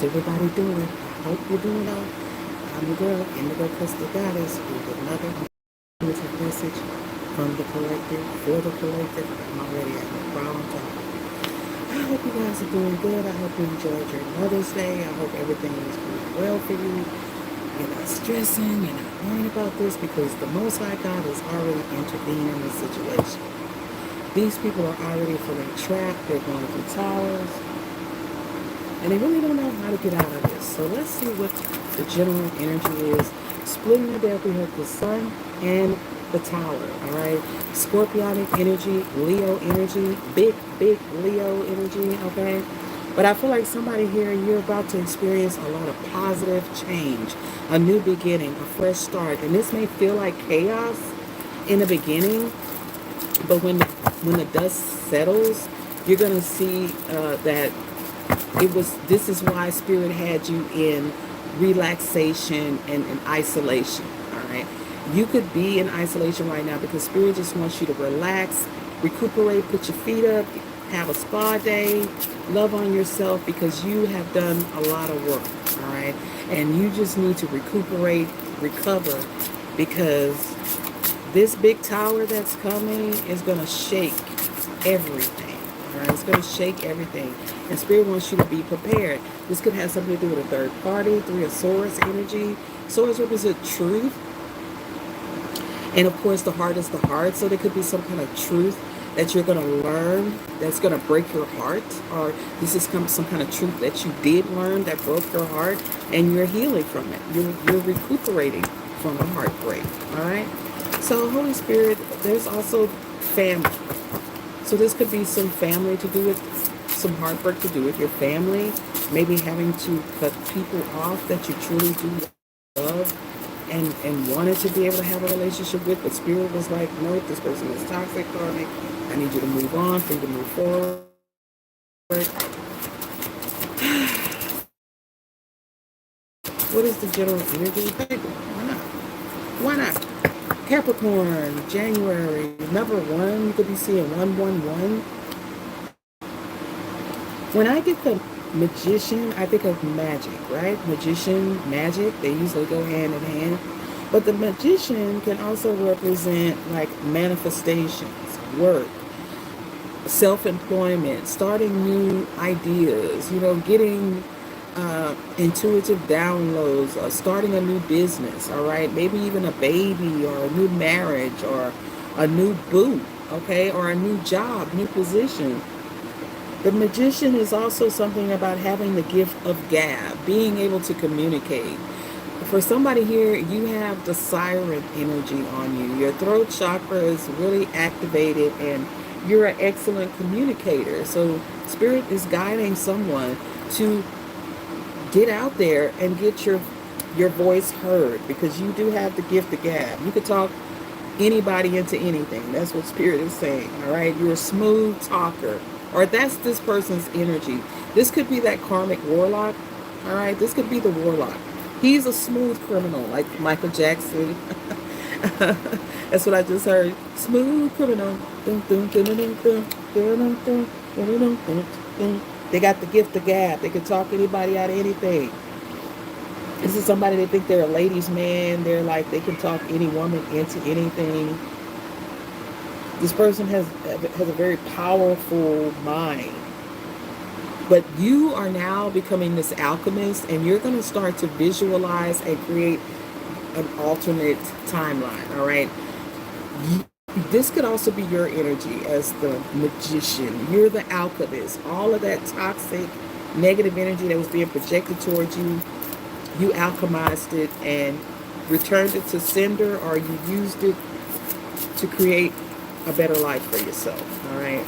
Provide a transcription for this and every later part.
everybody doing? I hope you're doing well. I'm your girl, Indigo Crystal Goddess, with another message from the collective, for the collective. I'm already having a problem talking. I hope you guys are doing good. I hope you enjoyed your Mother's Day. I hope everything is going well for you. You're not stressing, you're not worrying about this because the Most High God is already intervening in the situation. These people are already feeling trapped. They're going through towers. And they really don't know how to get out of this. So let's see what the general energy is. Splitting the deck, we have the sun and the tower, all right? Scorpionic energy, Leo energy, big Leo energy, okay? But I feel like somebody here, you're about to experience a lot of positive change, a new beginning, a fresh start. And this may feel like chaos in the beginning, but when the dust settles, you're going to see that this is why Spirit had you in relaxation and isolation, all right? You could be in isolation right now because Spirit just wants you to relax, recuperate, put your feet up, have a spa day, love on yourself because you have done a lot of work, all right? And you just need to recuperate, recover, because this big tower that's coming is going to shake everything, all right? It's going to shake everything. And Spirit wants you to be prepared. This could have something to do with a third party, Three of Swords energy. Swords represent truth. And of course, the heart is the heart. So there could be some kind of truth that you're going to learn that's going to break your heart. Or this is some kind of truth that you did learn that broke your heart. And you're healing from it. You're recuperating from a heartbreak. All right? So Holy Spirit, there's also family. So this could be some family to do with, some heartbreak to do with your family, maybe having to cut people off that you truly do love and wanted to be able to have a relationship with, but Spirit was like, nope, this person is toxic, karmic. I need you to move on, for you to move forward. What is the general energy? Why not? Why not? Capricorn, January, number 1, you could be seeing 111. When I get the magician, I think of magic, right? Magician, magic, they usually go hand in hand. But the magician can also represent like manifestations, work, self-employment, starting new ideas, getting intuitive downloads, or starting a new business, all right? Maybe even a baby or a new marriage or a new boo, okay? Or a new job, new position. The magician is also something about having the gift of gab, being able to communicate. For somebody here, you have the siren energy on you. Your throat chakra is really activated and you're an excellent communicator. So Spirit is guiding someone to get out there and get your voice heard because you do have the gift of gab. You could talk anybody into anything. That's what Spirit is saying, all right? You're a smooth talker. Or that's this person's energy. This could be that karmic warlock. All right, this could be the warlock. He's a smooth criminal, like Michael Jackson. That's what I just heard. Smooth criminal. They got the gift of gab. They can talk anybody out of anything. This is somebody they think they're a ladies' man. They're like they can talk any woman into anything. This person has a very powerful mind. But you are now becoming this alchemist, and you're going to start to visualize and create an alternate timeline, all right? This could also be your energy as the magician. You're the alchemist. All of that toxic, negative energy that was being projected towards you, you alchemized it and returned it to sender, or you used it to create a better life for yourself, all right?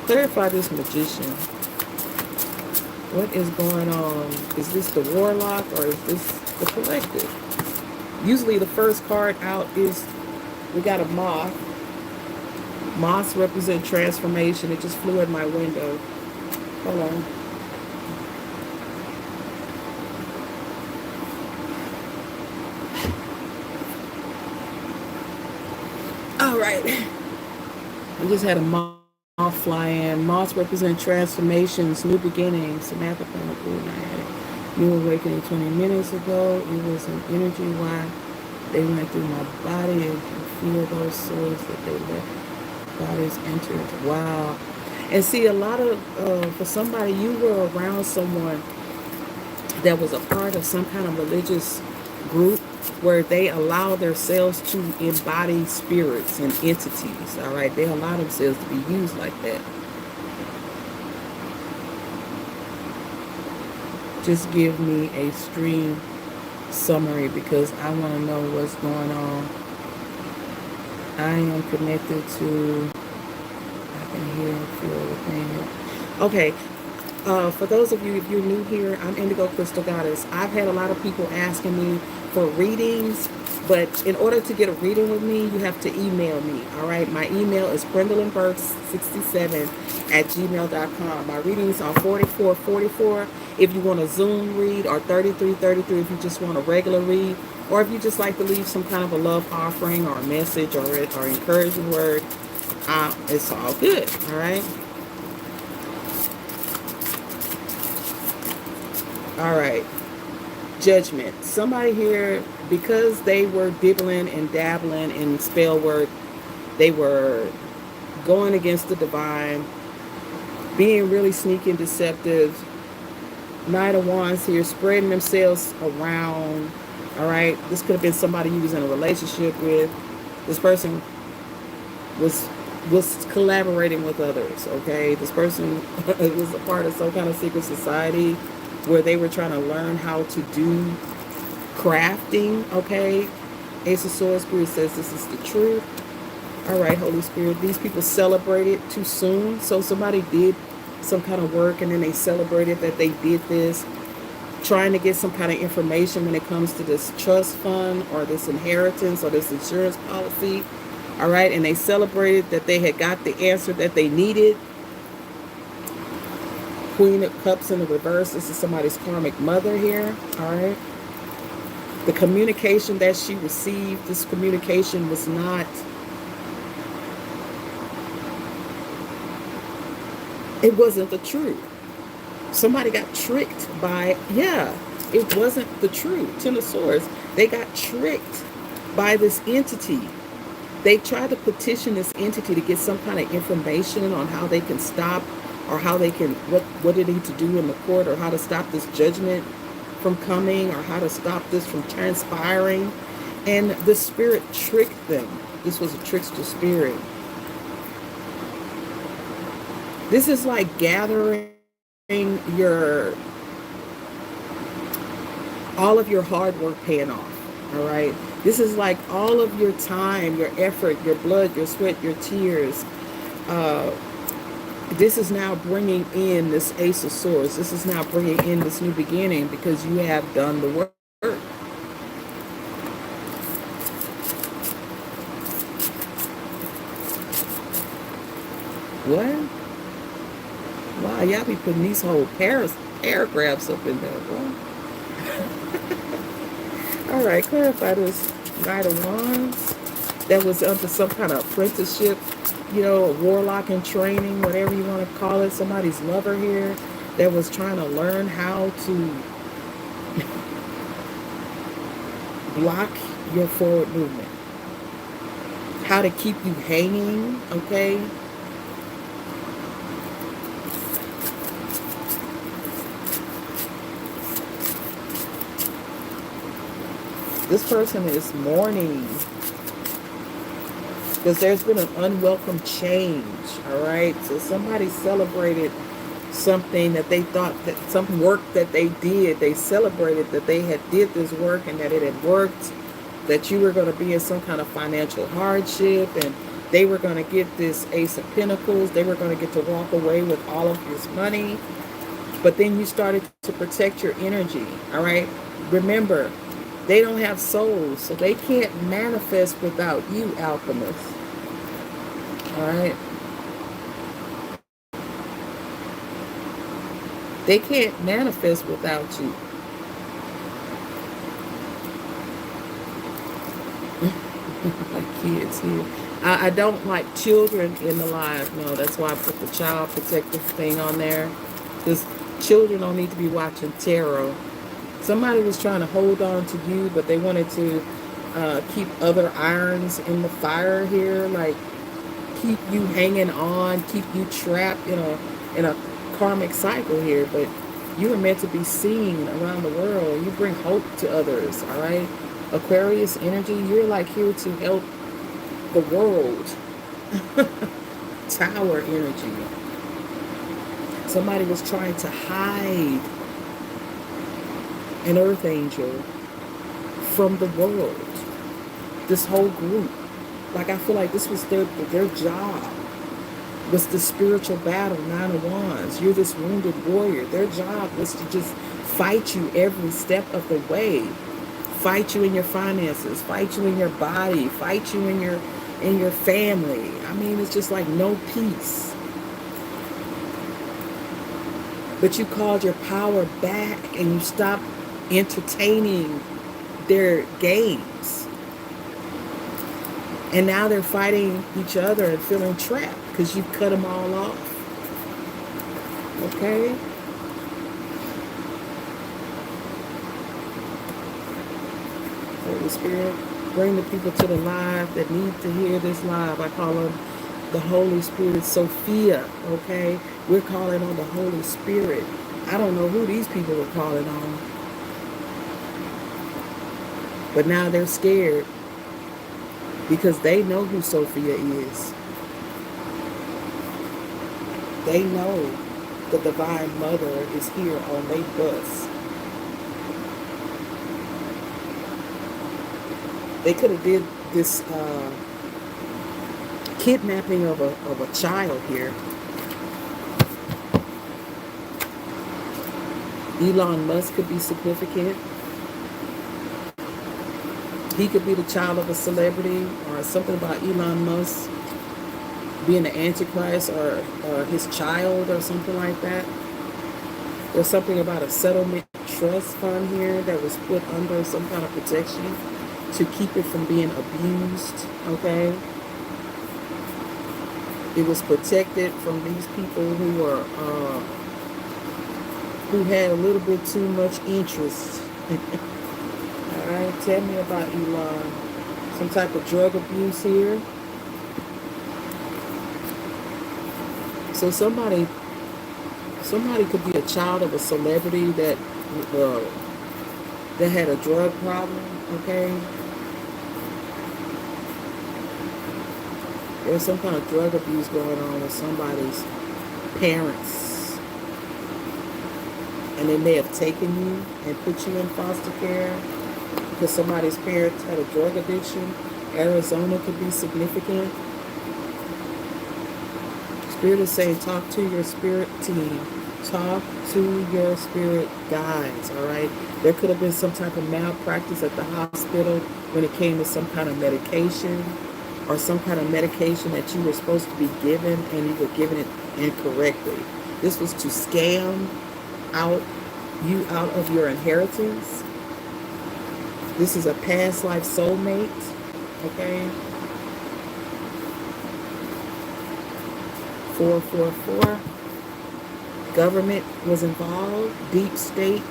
Clarify this magician. What is going on? Is this the warlock or is this the collective? Usually the first card out is, we got a moth. Moths represent transformation. It just flew in my window. Hold on. All right. We just had a moth fly in. Moths represent transformations, new beginnings. Samantha from the Blue Night. New awakening 20 minutes ago. It was an energy why they went through my body. And you feel those souls that they let bodies enter. Wow. And see, a lot of, for somebody, you were around someone that was a part of some kind of religious group where they allow themselves to embody spirits and entities. All right. They allow themselves to be used like that. Just give me a stream summary because I want to know what's going on. I am connected to, I can hear and feel everything. Okay, for those of you, if you're new here, I'm Indigo Crystal Goddess. I've had a lot of people asking me for readings, but in order to get a reading with me, you have to email me. All right, my email is brendolynburks67@gmail.com. My readings are 4444 if you want a Zoom read, or 3333 if you just want a regular read, or if you just like to leave some kind of a love offering or a message or encouraging word. It's all good. All right. All right. Judgment. Somebody here, because they were dibbling and dabbling in spell work, they were going against the divine, being really sneaky and deceptive. Knight of Wands here, spreading themselves around. All right. This could have been somebody you was in a relationship with. This person was collaborating with others. Okay. This person was a part of some kind of secret society where they were trying to learn how to do crafting. Okay. Ace of Swords Spirit says this is the truth. All right, Holy Spirit, these people celebrated too soon. So somebody did some kind of work and then they celebrated that they did this, trying to get some kind of information when it comes to this trust fund or this inheritance or this insurance policy. All right, and they celebrated that they had got the answer that they needed. Queen of Cups in the reverse. This is somebody's karmic mother here. All right. The communication that she received, this communication was not, it wasn't the truth. Somebody got tricked by, it wasn't the truth. Ten of Swords. They got tricked by this entity. They tried to petition this entity to get some kind of information on how they can stop, or how they can, what they need to do in the court, or how to stop this judgment from coming, or how to stop this from transpiring. And the spirit tricked them. This was a trickster spirit. This is like gathering all of your hard work paying off. All right. This is like all of your time, your effort, your blood, your sweat, your tears. This is now bringing in this Ace of Swords. This is now bringing in this new beginning because you have done the work. What? Wow, y'all be putting these whole paragraphs up in there, boy. All right, clarify this Knight of Wands that was under some kind of apprenticeship, a warlock in training, whatever you want to call it. Somebody's lover here that was trying to learn how to block your forward movement, how to keep you hanging, okay? This person is mourning because there's been an unwelcome change. All right, so somebody celebrated something that they thought, that some work that they did, they celebrated that they had did this work and that it had worked, that you were going to be in some kind of financial hardship, and they were going to get this Ace of Pentacles. They were going to get to walk away with all of this money. But then you started to protect your energy. All right, remember, they don't have souls, so they can't manifest without you, alchemists. All right. They can't manifest without you. My kids here. I don't like children in the live. No, that's why I put the child protective thing on there. Because children don't need to be watching tarot. Somebody was trying to hold on to you, but they wanted to keep other irons in the fire here, like keep you hanging on, keep you trapped in a karmic cycle here. But you are meant to be seen around the world. You bring hope to others, all right? Aquarius energy, you're like here to help the world. Tower energy. Somebody was trying to hide an earth angel from the world. This whole group. Like, I feel like this was their job. Was the spiritual battle, 9 of Wands. You're this wounded warrior. Their job was to just fight you every step of the way. Fight you in your finances, fight you in your body, fight you in your family. I mean, it's just like no peace. But you called your power back and you stopped entertaining their games. And now they're fighting each other and feeling trapped because you've cut them all off. Okay? Holy Spirit, bring the people to the live that need to hear this live. I call them the Holy Spirit, Sophia, okay? We're calling on the Holy Spirit. I don't know who these people were calling on. But now they're scared because they know who Sophia is. They know the Divine Mother is here on their bus. They could have did this kidnapping of a child here. Elon Musk could be significant. He could be the child of a celebrity, or something about Elon Musk being the Antichrist, or his child, or something like that. There's something about a settlement trust fund here that was put under some kind of protection to keep it from being abused, okay? It was protected from these people who were, who had a little bit too much interest. All right, tell me about Elon. Some type of drug abuse here. So somebody could be a child of a celebrity that had a drug problem, okay? There's some kind of drug abuse going on with somebody's parents. And they may have taken you and put you in foster care because somebody's parents had a drug addiction. Arizona could be significant. Spirit is saying, talk to your spirit team. Talk to your spirit guides, all right? There could have been some type of malpractice at the hospital when it came to some kind of medication, or some kind of medication that you were supposed to be given and you were given it incorrectly. This was to scam you out of your inheritance. This is a past life soulmate, okay? 444. Government was involved. Deep state.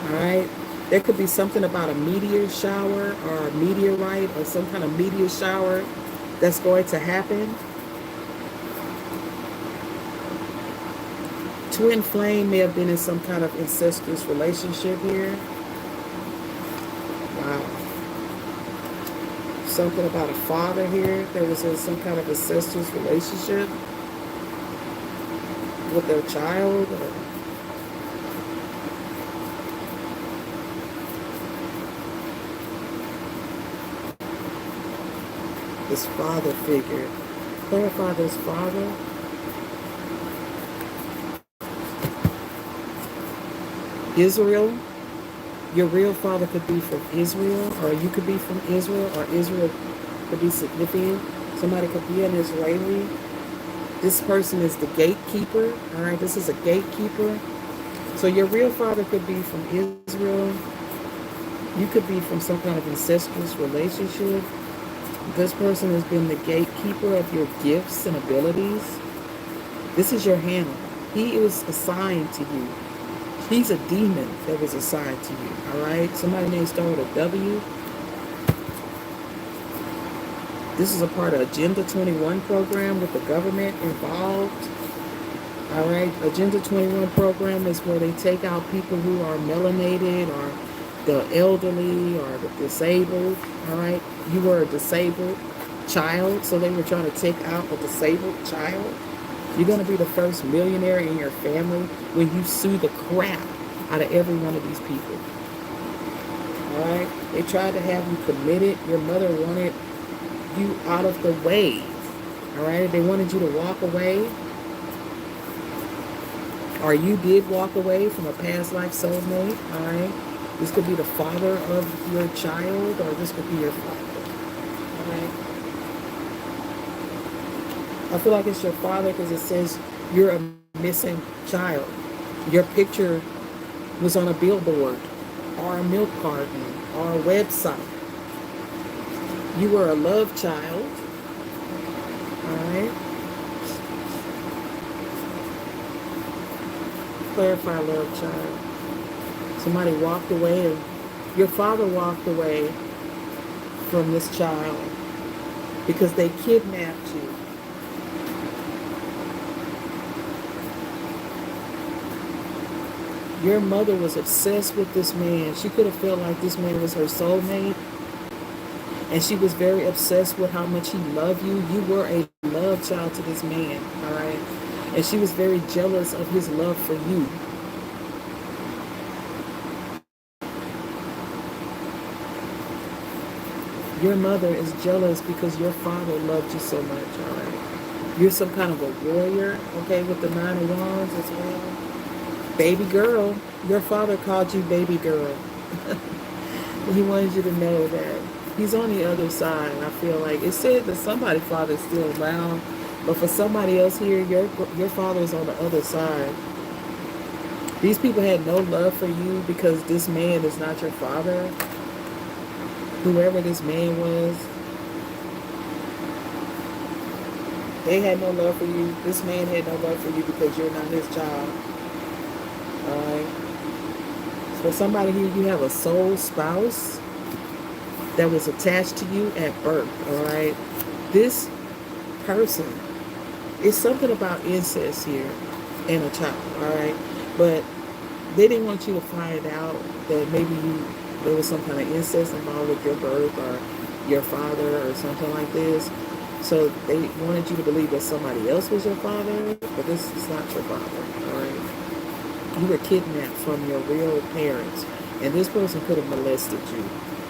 All right. There could be something about a meteor shower or a meteorite or some kind of meteor shower that's going to happen. Twin flame may have been in some kind of incestuous relationship here. Wow. Something about a father here that was in some kind of incestuous relationship with their child. This father figure. Clarify this father. Israel. Your real father could be from Israel, or you could be from Israel, or Israel could be significant. Somebody could be an Israeli. This person is the gatekeeper. All right, this is a gatekeeper. So your real father could be from Israel. You could be from some kind of incestuous relationship. This person has been the gatekeeper of your gifts and abilities. This is your handler. He is assigned to you. He's a demon that was assigned to you. All right. Somebody named start with a W. This is a part of Agenda 21 program with the government involved. All right. Agenda 21 program is where they take out people who are melanated or the elderly or the disabled. All right. You were a disabled child, so they were trying to take out a disabled child. You're going to be the first millionaire in your family when you sue the crap out of every one of these people. All right? They tried to have you committed. Your mother wanted you out of the way. All right? They wanted you to walk away. Or you did walk away from a past life soulmate. All right? This could be the father of your child, or this could be your father. All right? I feel like it's your father because it says you're a missing child. Your picture was on a billboard or a milk carton or a website. You were a love child. All right. Clarify love child. Somebody walked away, and your father walked away from this child because they kidnapped you. Your mother was obsessed with this man. She could have felt like this man was her soulmate. And she was very obsessed with how much he loved you. You were a love child to this man, all right? And she was very jealous of his love for you. Your mother is jealous because your father loved you so much, all right? You're some kind of a warrior, okay, with the 9 of Wands as well. Baby girl. Your father called you baby girl. He wanted you to know that he's on the other side. I feel like it said that somebody's father is still around, but for somebody else here, your father is on the other side. These people had no love for you because this man is not your father. Whoever this man was, they had no love for you. This man had no love for you because you're not his child. Alright. So somebody here, you have a soul spouse that was attached to you at birth. Alright. This person, it's something about incest here and a child. Alright. But they didn't want you to find out that maybe there was some kind of incest involved with your birth or your father or something like this. So they wanted you to believe that somebody else was your father, but this is not your father. Alright. You were kidnapped from your real parents, and this person could have molested you,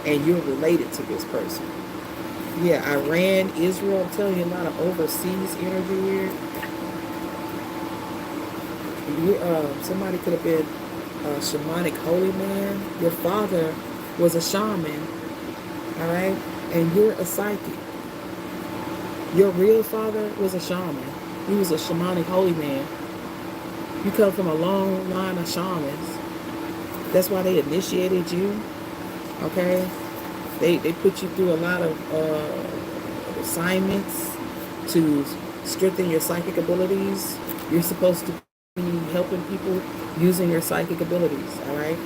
and you're related to this person. Yeah, Iran, Israel, I'm telling you, a lot of overseas energy here. Somebody could have been a shamanic holy man. Your father was a shaman, all right? And you're a psychic. Your real father was a shaman. He was a shamanic holy man. You come from a long line of shamans. That's why they initiated you, okay? They put you through a lot of assignments to strengthen your psychic abilities. You're supposed to be helping people using your psychic abilities, all right?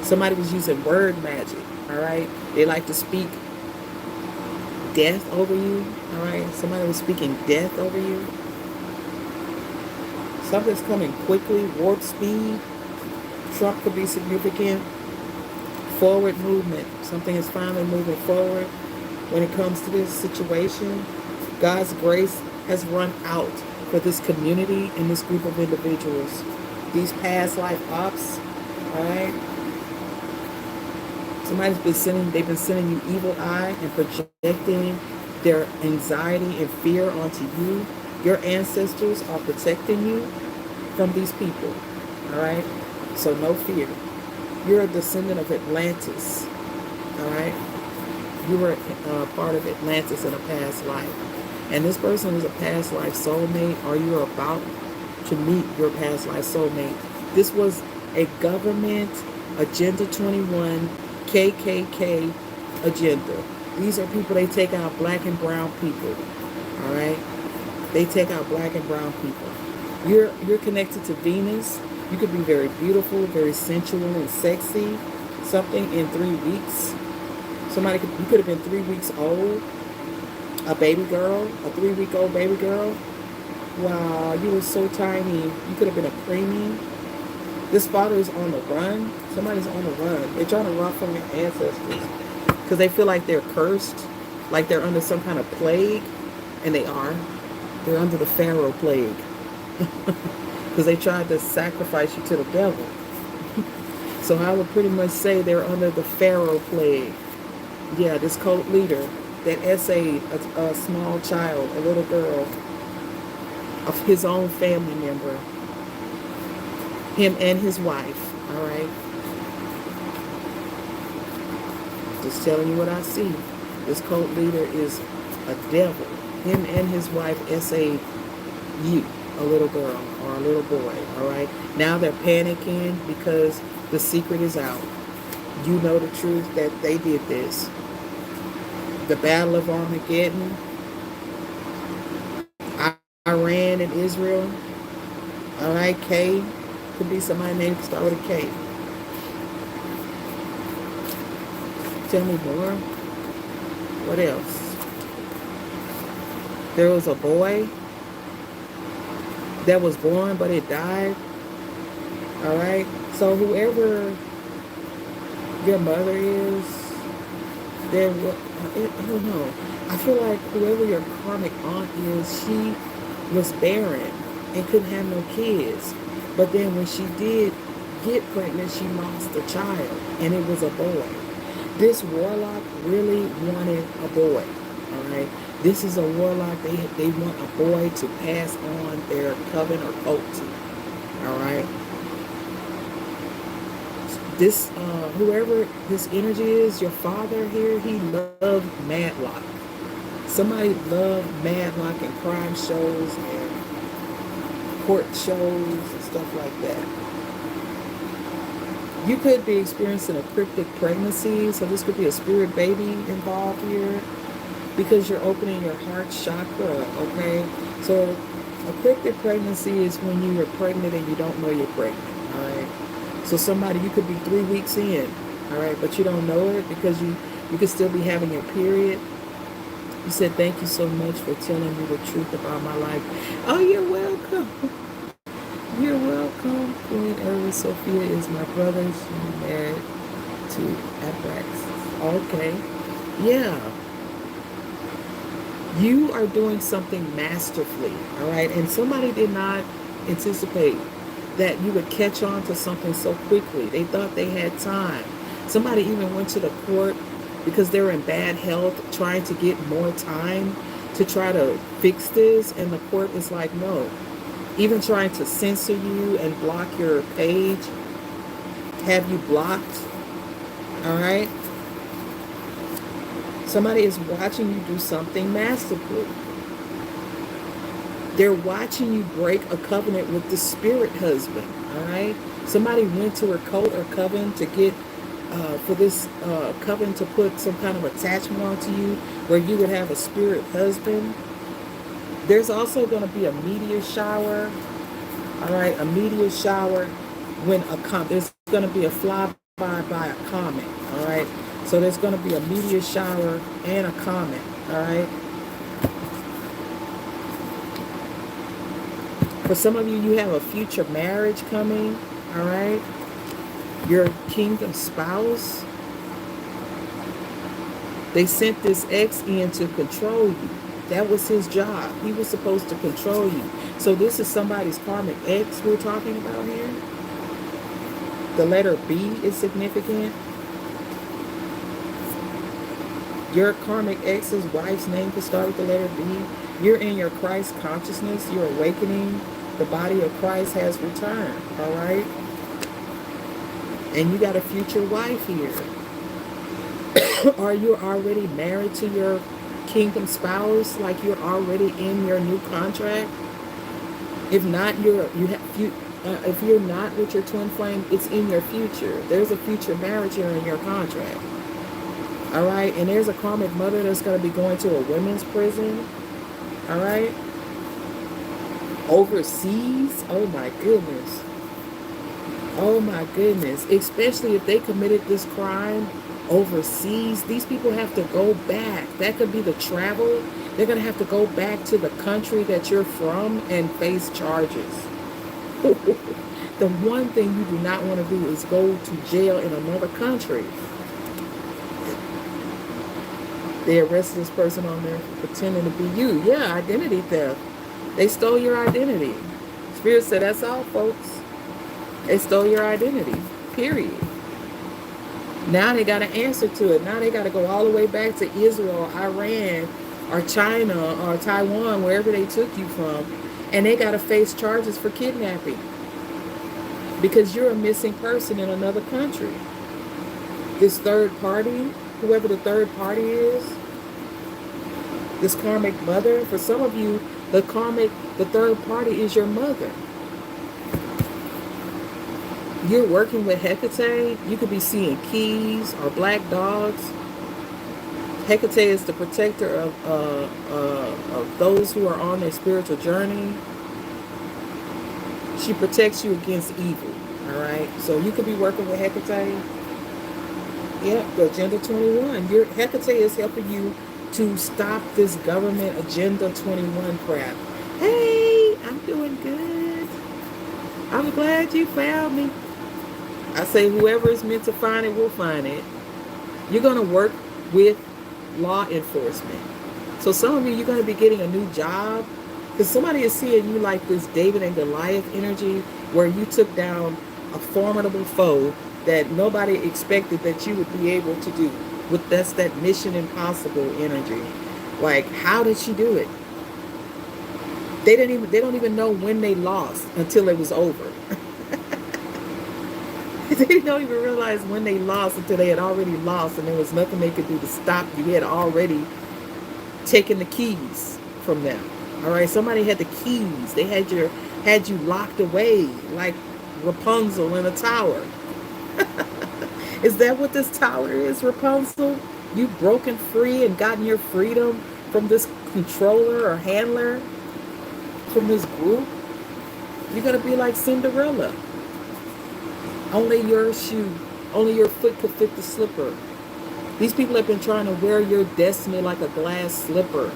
Somebody was using word magic, all right? They like to speak death over you, all right? Somebody was speaking death over you. Something's coming quickly, warp speed. Trump could be significant. Forward movement. Something is finally moving forward when it comes to this situation. God's grace has run out for this community and this group of individuals. These past life ops, all right? They've been sending you evil eye and projecting their anxiety and fear onto you. Your ancestors are protecting you from these people, all right? So no fear. You're a descendant of Atlantis, all right? You were part of Atlantis in a past life. And this person is a past life soulmate, or you're about to meet your past life soulmate. This was a government Agenda 21 KKK agenda. These are people, they take out black and brown people, all right? They take out black and brown people. You're connected to Venus. You could be very beautiful, very sensual and sexy. Something in 3 weeks. You could have been 3 weeks old, a baby girl, a 3-week-old baby girl. Wow, you were so tiny. You could have been a preemie. This father is on the run. Somebody's on the run. They're trying to run from their ancestors because they feel like they're cursed, like they're under some kind of plague, and they are. They're under the Pharaoh plague because they tried to sacrifice you to the devil. So I would pretty much say they're under the Pharaoh plague. Yeah, this cult leader that essayed a small child, a little girl, of his own family member, him and his wife, all right? Just telling you what I see. This cult leader is a devil. Him and his wife essayed you, a little girl or a little boy, all right? Now they're panicking because the secret is out. You know the truth that they did this. The Battle of Armageddon, Iran and Israel, all right? K, could be somebody named start with a K. Tell me more. What else? There was a boy that was born, but it died. All right. So whoever your mother is, I don't know. I feel like whoever your karmic aunt is, she was barren and couldn't have no kids. But then when she did get pregnant, she lost a child, and it was a boy. This warlock really wanted a boy, all right? This is a warlock. They want a boy to pass on their coven or cult to, all right? This, whoever this energy is, your father here, he loved Madlock. Somebody loved Madlock and crime shows and court shows and stuff like that. You could be experiencing a cryptic pregnancy, so this could be a spirit baby involved here because you're opening your heart chakra, okay? So a cryptic pregnancy is when you are pregnant and you don't know you're pregnant, all right? So somebody, you could be 3 weeks in, all right, but you don't know it because you could still be having your period. You said, thank you so much for telling me the truth about my life. Oh, you're welcome. You're welcome. Queen Early Sophia is my brother. She's married to Abrax. Okay. Yeah. You are doing something masterfully, all right? And somebody did not anticipate that you would catch on to something so quickly. They thought they had time. Somebody even went to the court because they were in bad health, trying to get more time to try to fix this. And the court is like, no. Even trying to censor you and block your page, have you blocked, all right? Somebody is watching you do something masterfully. They're watching you break a covenant with the spirit husband, all right? Somebody went to a cult or coven to get, for this coven to put some kind of attachment onto you where you would have a spirit husband. There's also going to be a meteor shower, all right? A meteor shower when there's going to be a flyby by a comet, all right? So there's going to be a meteor shower and a comet, all right? For some of you, you have a future marriage coming, all right? Your kingdom spouse. They sent this ex in to control you. That was his job. He was supposed to control you. So this is somebody's karmic ex we're talking about here. The letter B is significant. Your karmic ex's wife's name could start with the letter B. You're in your Christ consciousness. You're awakening. The body of Christ has returned, all right? And you got a future wife here. Are you already married to your kingdom spouse? Like you're already in your new contract? If not, if you're not with your twin flame, it's in your future. There's a future marriage here in your contract. All right? And there's a karmic mother that's going to be going to a women's prison. All right? Overseas? Oh my goodness. Oh my goodness. Especially if they committed this crime overseas, these people have to go back. That could be the travel. They're going to have to go back to the country that you're from and face charges. The one thing you do not want to do is go to jail in another country. They arrested this person on there pretending to be you. Yeah, identity theft. They stole your identity. Spirit said, that's all, folks. They stole your identity. Period. Now they got to answer to it. Now they got to go all the way back to Israel, Iran, or China, or Taiwan, wherever they took you from. And they got to face charges for kidnapping. Because you're a missing person in another country. This third party, whoever the third party is, this karmic mother, for some of you, the third party is your mother. You're working with Hecate, you could be seeing keys or black dogs. Hecate is the protector of those who are on their spiritual journey. She protects you against evil. All right. So you could be working with Hecate. Yep, the Agenda 21. Hecate is helping you to stop this government Agenda 21 crap. Hey, I'm doing good. I'm glad you found me. I say whoever is meant to find it will find it. You're going to work with law enforcement. So some of you, you're going to be getting a new job because somebody is seeing you like this David and Goliath energy where you took down a formidable foe that nobody expected that you would be able to do. That's that Mission Impossible energy. Like, how did she do it? They don't even know when they lost until it was over. They don't even realize when they lost until they had already lost and there was nothing they could do to stop you. They had already taken the keys from them. All right, somebody had the keys. They had you locked away like Rapunzel in a tower. Is that what this tower is, Rapunzel? You've broken free and gotten your freedom from this controller or handler, from this group. You're going to be like Cinderella. Only your foot could fit the slipper. These people have been trying to wear your destiny like a glass slipper.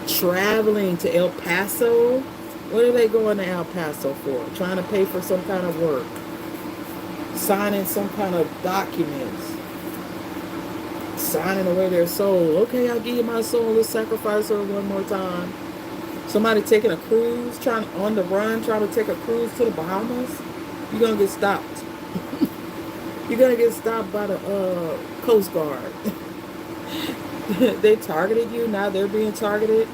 Traveling to El Paso. What are they going to El Paso for? Trying to pay for some kind of work. Signing some kind of documents. Signing away their soul. Okay, I'll give you my soul. Let's sacrifice her one more time. Somebody taking a cruise, on the run, trying to take a cruise to the Bahamas. You're going to get stopped. You're going to get stopped by the Coast Guard. They targeted you. Now they're being targeted.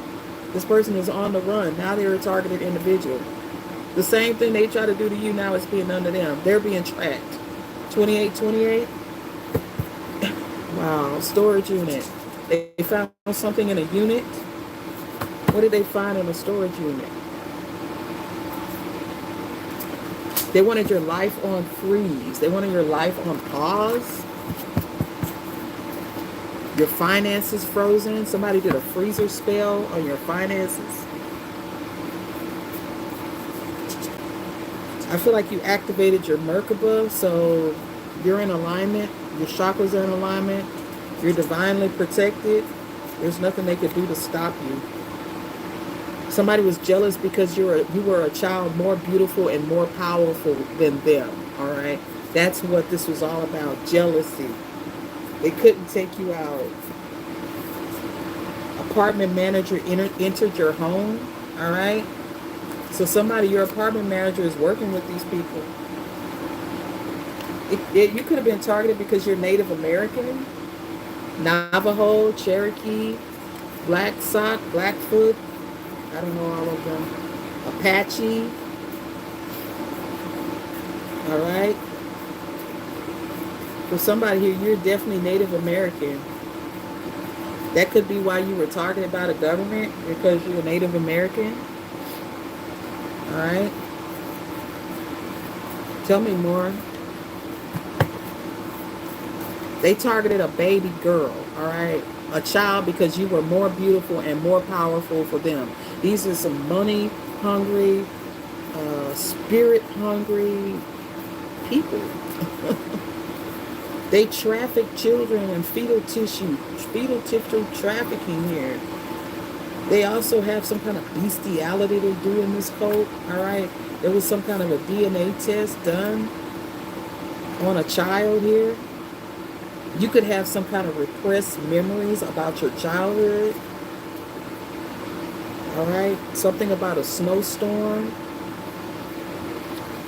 This person is on the run. Now they're a targeted individual. The same thing they try to do to you now is being done to them. They're being tracked. 2828. Wow. Storage unit. They found something in a unit. What did they find in a storage unit? They wanted your life on freeze. They wanted your life on pause. Your finances frozen. Somebody did a freezer spell on your finances. I feel like you activated your Merkaba, so you're in alignment. Your chakras are in alignment. You're divinely protected. There's nothing they could do to stop you. Somebody was jealous because you were a child more beautiful and more powerful than them. All right, that's what this was all about. Jealousy. They couldn't take you out. Apartment manager entered your home. All right. So your apartment manager is working with these people. You could have been targeted because you're Native American, Navajo, Cherokee, Black Sock, Blackfoot. I don't know all of them. Apache. All right. For somebody here, you're definitely Native American. That could be why you were targeted by the government, because you're a Native American. All right. Tell me more. They targeted a baby girl. All right. A child because you were more beautiful and more powerful for them. These are some money hungry, spirit-hungry people. They traffic children and fetal tissue trafficking here. They also have some kind of bestiality they do in this cult. All right, there was some kind of a DNA test done on a child here. You could have some kind of repressed memories about your childhood. All right, something about a snowstorm.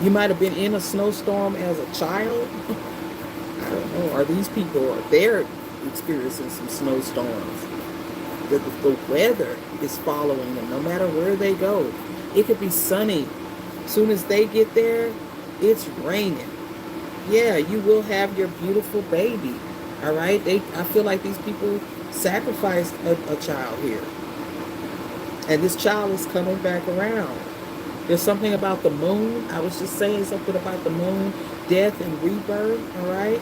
You might have been in a snowstorm as a child. I don't know. Are these people, they're experiencing some snowstorms? The weather is following them no matter where they go. It could be sunny. As soon as they get there, it's raining. Yeah, you will have your beautiful baby. All right. I feel like these people sacrificed a child here. And this child is coming back around. There's something about the moon. I was just saying something about the moon, death and rebirth. All right.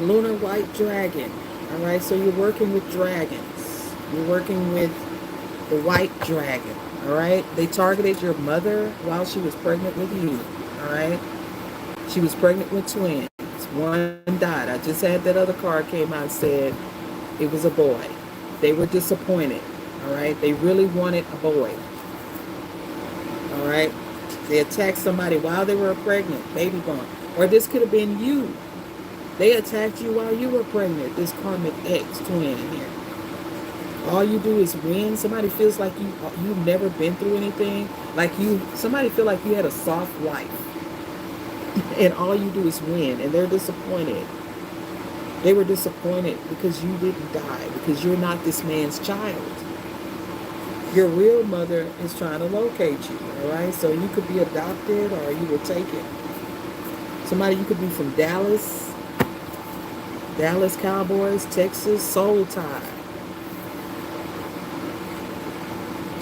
Lunar white dragon. All right. So you're working with dragons. You're working with the white dragon. All right. They targeted your mother while she was pregnant with you. All right. She was pregnant with twins. One died. I just had that other card came out and said it was a boy. They were disappointed. All right. They really wanted a boy. All right. They attacked somebody while they were pregnant, baby born. Or this could have been you. They attacked you while you were pregnant, this karmic X twin here. All you do is win. Somebody feels like you've never been through anything. Somebody feel like you had a soft life. And all you do is win. And they're disappointed. They were disappointed because you didn't die. Because you're not this man's child. Your real mother is trying to locate you. All right. So you could be adopted or you were taken. Somebody, you could be from Dallas Cowboys, Texas, soul tie.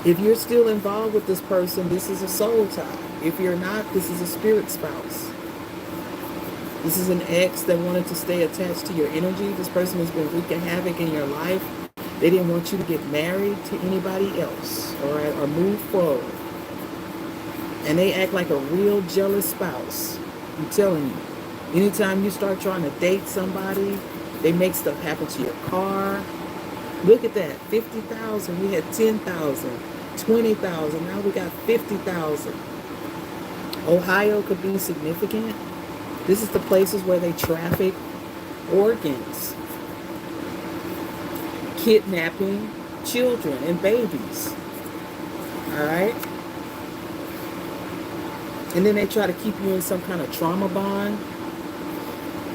If you're still involved with this person, this is a soul tie. If you're not, this is a spirit spouse. This is an ex that wanted to stay attached to your energy. This person has been wreaking havoc in your life. They didn't want you to get married to anybody else, all right, or move forward. And they act like a real jealous spouse. I'm telling you. Anytime you start trying to date somebody, they make stuff happen to your car. Look at that, 50,000. We had 10,000, 20,000. Now we got 50,000. Ohio could be significant. This is the places where they traffic organs, kidnapping children and babies. All right. And then they try to keep you in some kind of trauma bond.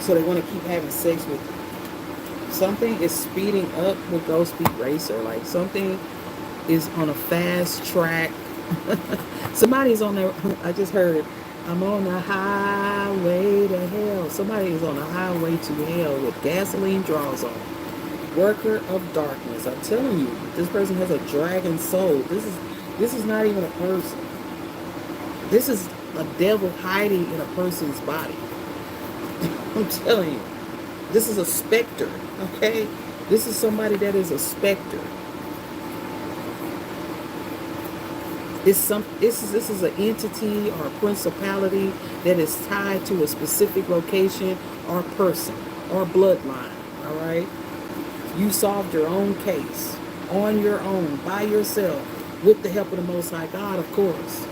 So they want to keep having sex with you. Something is speeding up with Ghost Speed Racer. Like something is on a fast track. Somebody's on there. I just heard, I'm on the highway to hell. Somebody is on the highway to hell with gasoline draws on. Worker of darkness. I'm telling you, this person has a dragon soul. This is not even a person. This is a devil hiding in a person's body. I'm telling you, this is a specter, okay? This is somebody that is a specter. This is an entity or a principality that is tied to a specific location or person or bloodline, all right? You solved your own case on your own, by yourself, with the help of the Most High God, of course.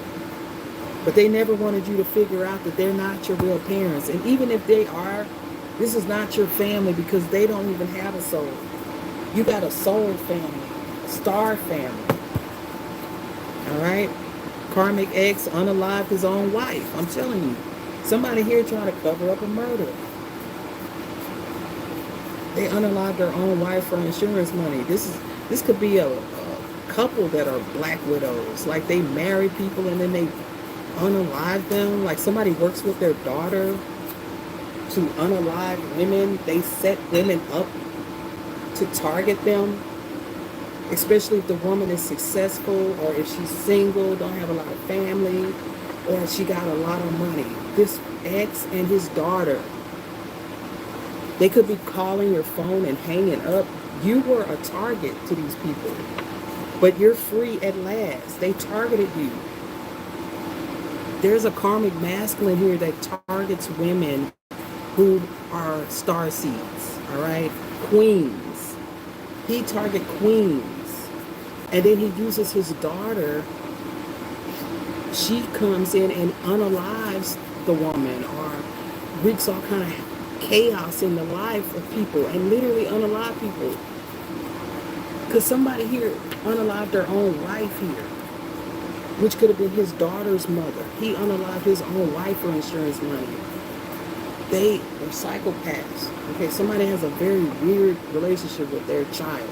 But they never wanted you to figure out that they're not your real parents. And even if they are, this is not your family because they don't even have a soul. You got a soul family, a star family. All right? Karmic ex unalived his own wife. I'm telling you. Somebody here trying to cover up a murder. They unalived their own wife for insurance money. This could be a couple that are black widows. Like they marry people and then they unalive them. Like somebody works with their daughter to unalive women. They set women up to target them, especially if the woman is successful or if she's single, don't have a lot of family, or she got a lot of money. This ex and his daughter, they could be calling your phone and hanging up. You were a target to these people, but you're free at last. They targeted you. There's a karmic masculine here that targets women who are star seeds, all right? Queens. He target queens. And then he uses his daughter. She comes in and unalives the woman or wreaks all kind of chaos in the life of people and literally unalive people. Because somebody here unalived their own wife here, which could have been his daughter's mother. He unalived his own wife for insurance money. They are psychopaths. Okay, somebody has a very weird relationship with their child.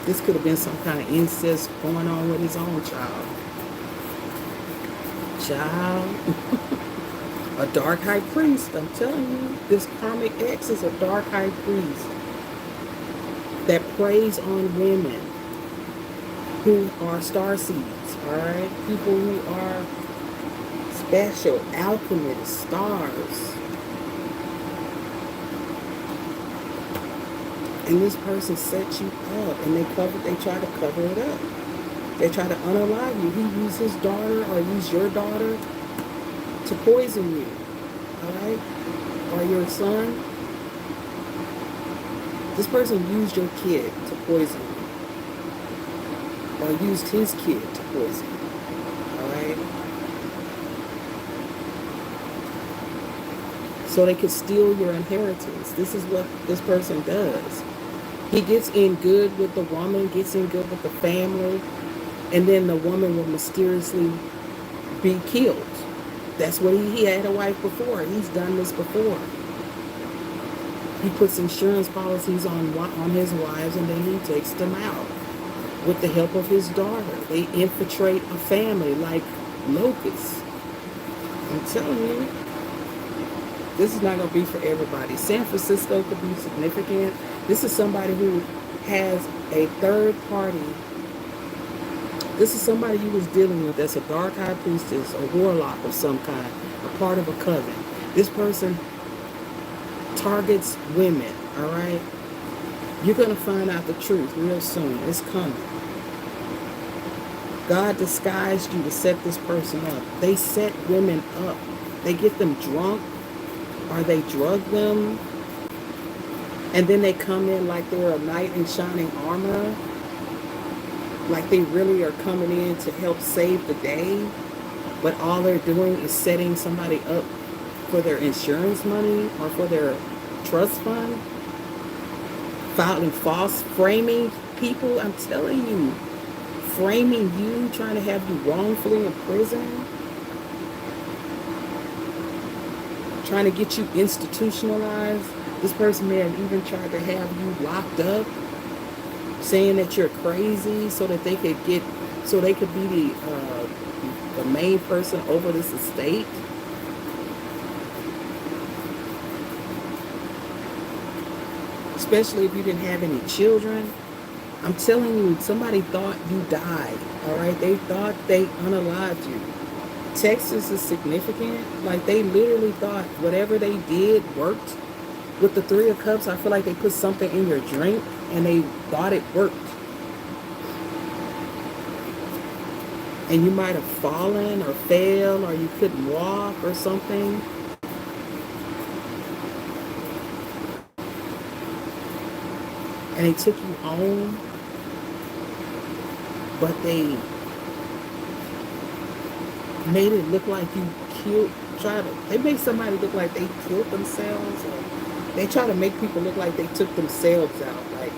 This could have been some kind of incest going on with his own child. A dark high priest. I'm telling you, this karmic ex is a dark high priest that preys on women who are star seeds, all right? People who are special, alchemists, stars. And this person sets you up, and they try to cover it up. They try to unalive you. He used his daughter or used your daughter to poison you, all right? Or your son. This person used your kid to poison you. Or used his kid to poison you, all right? So they could steal your inheritance. This is what this person does. He gets in good with the woman, gets in good with the family, and then the woman will mysteriously be killed. That's what he had a wife before. He's done this before. He puts insurance policies on his wives, and then he takes them out with the help of his daughter. They infiltrate a family like locusts. I'm telling you, this is not going to be for everybody. San Francisco could be significant. This is somebody who has a third party. This is somebody you was dealing with that's a dark high priestess, a warlock of some kind, a part of a coven. This person targets women, all right? You're going to find out the truth real soon. It's coming. God disguised you to set this person up. They set women up. They get them drunk, or they drug them, and then they come in like they're a knight in shining armor, like they really are coming in to help save the day, but all they're doing is setting somebody up for their insurance money or for their trust fund, filing false, framing people. I'm telling you, framing you, trying to have you wrongfully in prison, trying to get you institutionalized. This person may have even tried to have you locked up, saying that you're crazy so that they could be the main person over this estate. Especially if you didn't have any children. I'm telling you, somebody thought you died, all right? They thought they unalived you. Texas is significant. Like, they literally thought whatever they did worked. With the Three of Cups, I feel like they put something in your drink and they thought it worked. And you might have fallen or fell, or you couldn't walk or something. And they took you home, but they made it look like you they made somebody look like they killed themselves, or they try to make people look like they took themselves out. Like,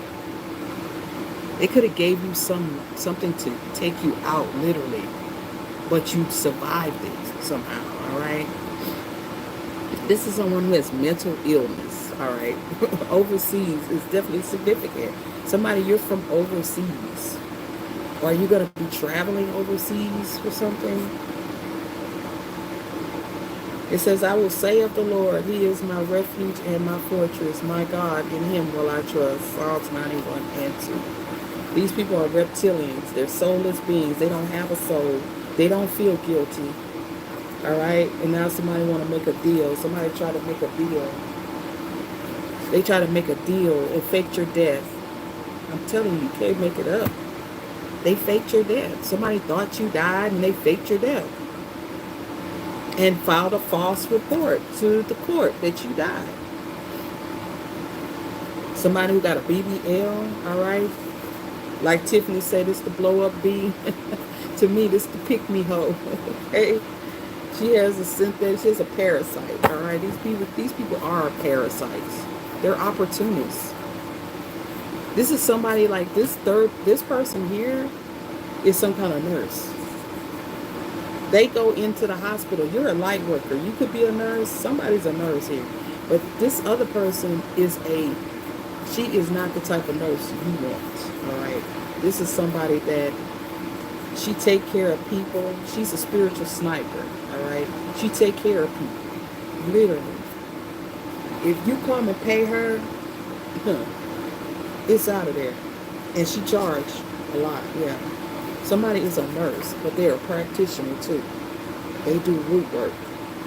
they could have gave you something to take you out, literally, but you survived it somehow, all right? This is someone who has mental illness, all right? Overseas is definitely significant. Somebody, you're from overseas. Or are you going to be traveling overseas or something? It says, I will say of the Lord, He is my refuge and my fortress, my God, in Him will I trust. Psalms 91 and 2. These people are reptilians. They're soulless beings. They don't have a soul. They don't feel guilty. All right? And now somebody want to make a deal. Somebody try to make a deal. They try to make a deal and fake your death. I'm telling you, you can't make it up. They faked your death. Somebody thought you died and they faked your death and filed a false report to the court that you died. Somebody who got a BBL, all right? Like Tiffany said, it's the blow up bee. To me, this the pick me hoe. Okay? She has a synthetic, she has a parasite, all right? These people are parasites. They're opportunists. This is somebody like this person here is some kind of nurse. They go into the hospital. You're a light worker. You could be a nurse. Somebody's a nurse here. But this other person she is not the type of nurse you want, all right? This is somebody that she take care of people. She's a spiritual sniper, all right? She take care of people, literally. If you come and pay her, it's out of there. And she charged a lot, yeah. Somebody is a nurse, but they're a practitioner too. They do root work,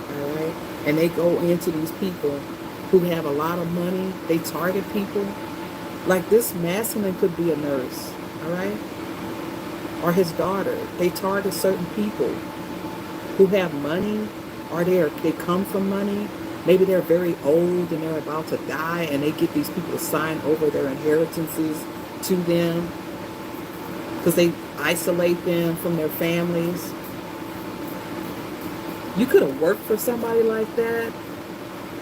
all right? And they go into these people who have a lot of money. They target people. Like this masculine could be a nurse, all right? Or his daughter. They target certain people who have money, or they come from money. Maybe they're very old and they're about to die, and they get these people to sign over their inheritances to them because they isolate them from their families. You could have worked for somebody like that.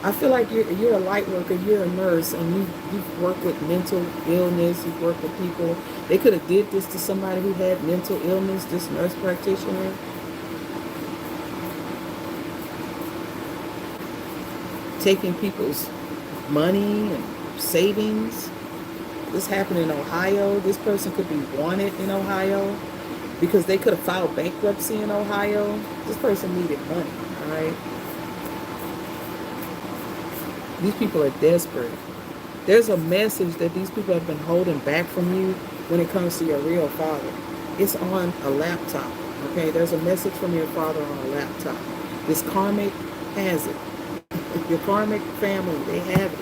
I feel like you're a light worker, you're a nurse, and you've worked with mental illness, you've worked with people. They could have did this to somebody who had mental illness, this nurse practitioner. Taking people's money and savings. This happened in Ohio. This person could be wanted in Ohio because they could have filed bankruptcy in Ohio. This person needed money, all right? These people are desperate. There's a message that these people have been holding back from you when it comes to your real father. It's on a laptop, okay? There's a message from your father on a laptop. This karmic has it. Your karmic family, they have it.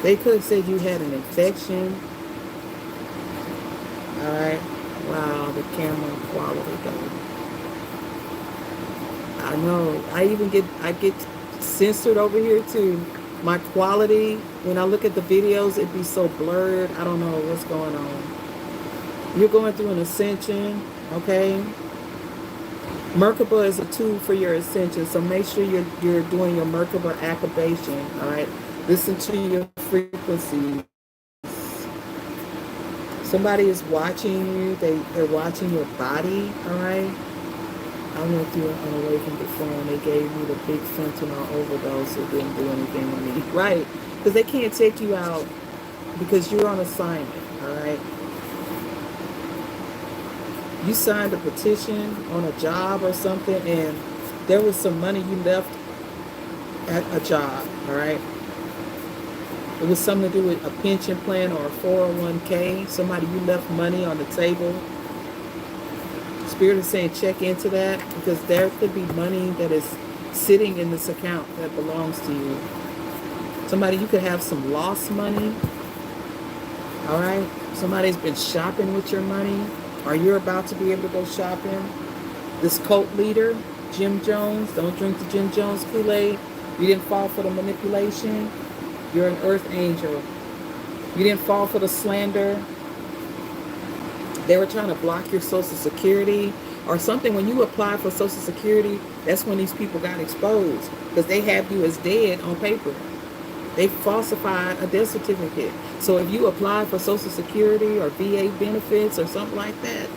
They could have said you had an infection. All right. Wow, the camera quality though. I know. I get censored over here too. My quality, when I look at the videos, it'd be so blurred. I don't know what's going on. You're going through an ascension, okay? Merkaba is a tool for your ascension, so make sure you're doing your Merkaba activation, all right? Listen to your frequencies. Somebody is watching you. They're watching your body, all right? I went through an away from the phone. They gave me the big fentanyl overdose. It didn't do anything to me, right? Because they can't take you out because you're on assignment, all right? You signed a petition on a job or something, and there was some money you left at a job, all right? It was something to do with a pension plan or a 401k. Somebody, you left money on the table. Spirit is saying check into that because there could be money that is sitting in this account that belongs to you. Somebody, you could have some lost money, all right? Somebody's been shopping with your money, or you're about to be able to go shopping. This cult leader, Jim Jones, don't drink the Jim Jones Kool-Aid. You didn't fall for the manipulation. You're an earth angel. You didn't fall for the slander. They were trying to block your Social Security or something. When you apply for Social Security, that's when these people got exposed because they have you as dead on paper. They falsified a death certificate. So if you apply for Social Security or VA benefits or something like that,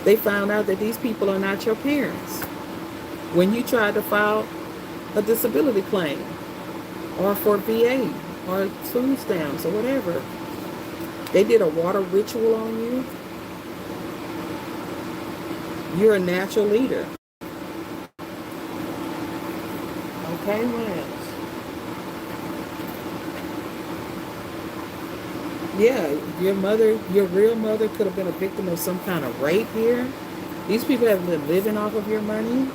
they found out that these people are not your parents. When you tried to file a disability claim or for VA or food stamps or whatever, they did a water ritual on you. You're a natural leader. Okay, what else? Yeah, your real mother could have been a victim of some kind of rape here. These people have been living off of your money.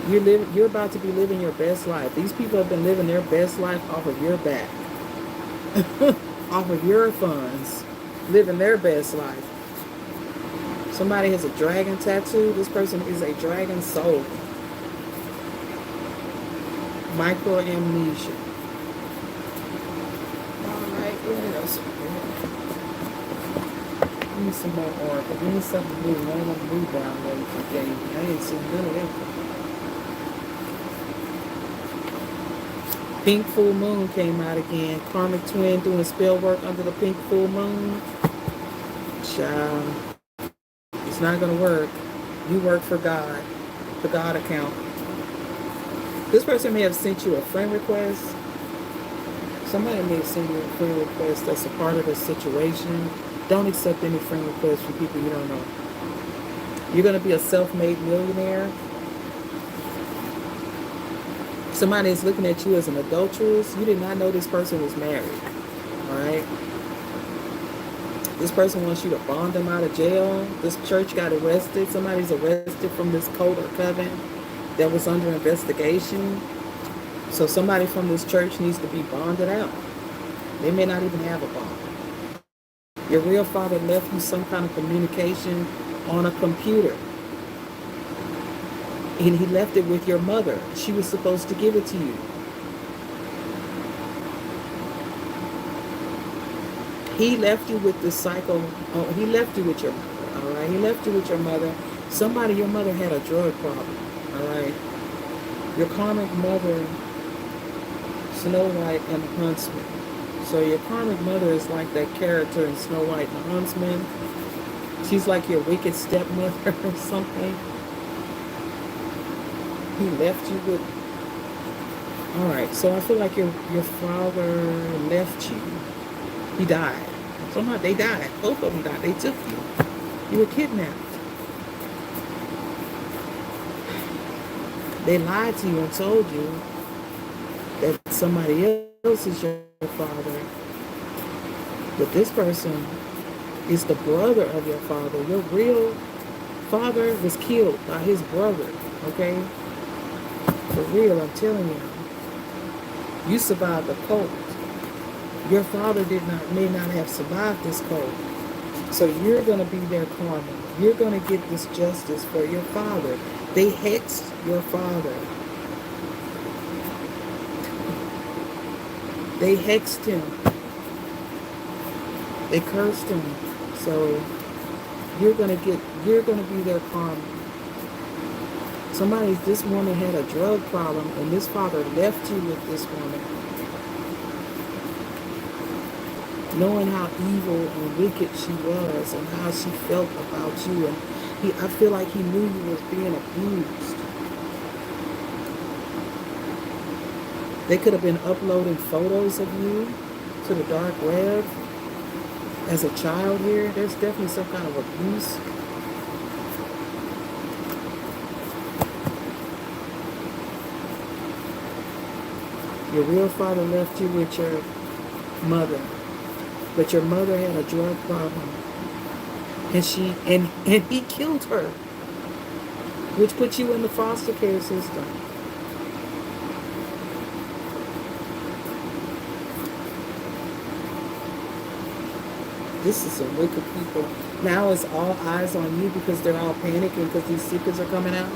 You're about to be living your best life. These people have been living their best life off of your back, off of your funds, living their best life. Somebody has a dragon tattoo. This person is a dragon soul. Micro amnesia. Alright, what else? Give me some more oracle. Give me something new. One of them new downloads you gave me. I ain't seen none of them. Pink full moon came out again. Karmic twin doing spell work under the pink full moon. Child, it's not gonna work. You work for God, the God account. This person may have sent you a friend request. Somebody may have sent you a friend request that's a part of the situation. Don't accept any friend requests from people you don't know. You're gonna be a self-made millionaire. Somebody is looking at you as an adulteress. You did not know this person was married. All right. This person wants you to bond them out of jail. This church got arrested. Somebody's arrested from this cult or coven that was under investigation. So somebody from this church needs to be bonded out. They may not even have a bond. Your real father left you some kind of communication on a computer. And he left it with your mother. She was supposed to give it to you. He left you with this cycle. Oh, he left you with your mother. All right. He left you with your mother. Your mother had a drug problem. All right. Your karmic mother, Snow White and the Huntsman. So your karmic mother is like that character in Snow White and the Huntsman. She's like your wicked stepmother or something. He left you with. All right. So I feel like your father left you. He died. Somehow they died. Both of them died. They took you. You were kidnapped. They lied to you and told you that somebody else is your father. But this person is the brother of your father. Your real father was killed by his brother. Okay? For real, I'm telling you. You survived the cult. Your father may not have survived this cult. So you're going to be their karma. You're going to get this justice for your father. They hexed your father. They hexed him. They cursed him. So you're going to be their karma. This woman had a drug problem and this father left you with this woman. Knowing how evil and wicked she was and how she felt about you. And I feel like he knew you was being abused. They could have been uploading photos of you to the dark web as a child here. There's definitely some kind of abuse. Your real father left you with your mother. But your mother had a drug problem. And he killed her. Which put you in the foster care system. This is some wicked people. Now it's all eyes on you because they're all panicking because these secrets are coming out.